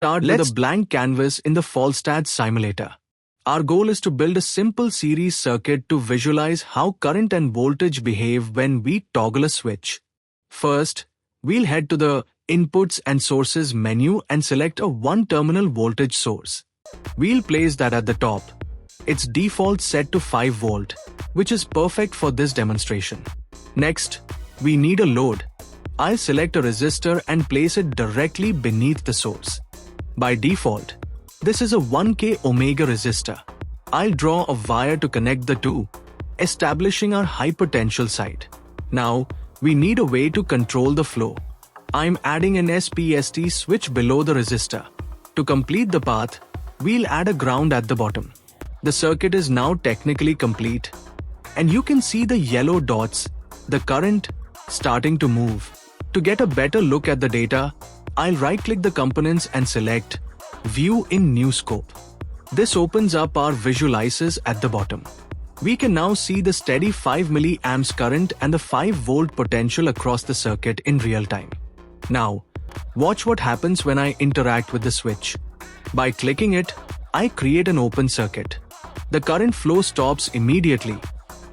Start with a blank canvas in the Falstad simulator. Our goal is to build a simple series circuit to visualize how current and voltage behave when we toggle a switch. First, we'll head to the Inputs and Sources menu and select a one-terminal voltage source. We'll place that at the top. Its default set to 5 volt, which is perfect for this demonstration. Next, we need a load. I'll select a resistor and place it directly beneath the source. By default, this is a 1K omega resistor. I'll draw a wire to connect the two, establishing our high potential side. Now, we need a way to control the flow. I'm adding an SPST switch below the resistor. To complete the path, we'll add a ground at the bottom. The circuit is now technically complete, and you can see the yellow dots, the current, starting to move. To get a better look at the data, I'll right-click the components and select View in New Scope. This opens up our visualizers at the bottom. We can now see the steady 5 mA current and the 5 volt potential across the circuit in real time. Now, watch what happens when I interact with the switch. By clicking it, I create an open circuit. The current flow stops immediately,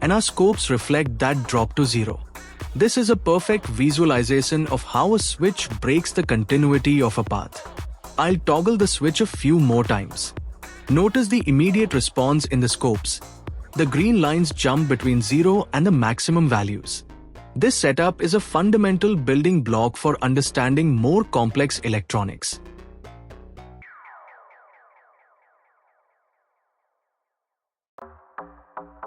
and our scopes reflect that drop to zero. This is a perfect visualization of how a switch breaks the continuity of a path. I'll toggle the switch a few more times. Notice the immediate response in the scopes. The green lines jump between 0 and the maximum values. This setup is a fundamental building block for understanding more complex electronics.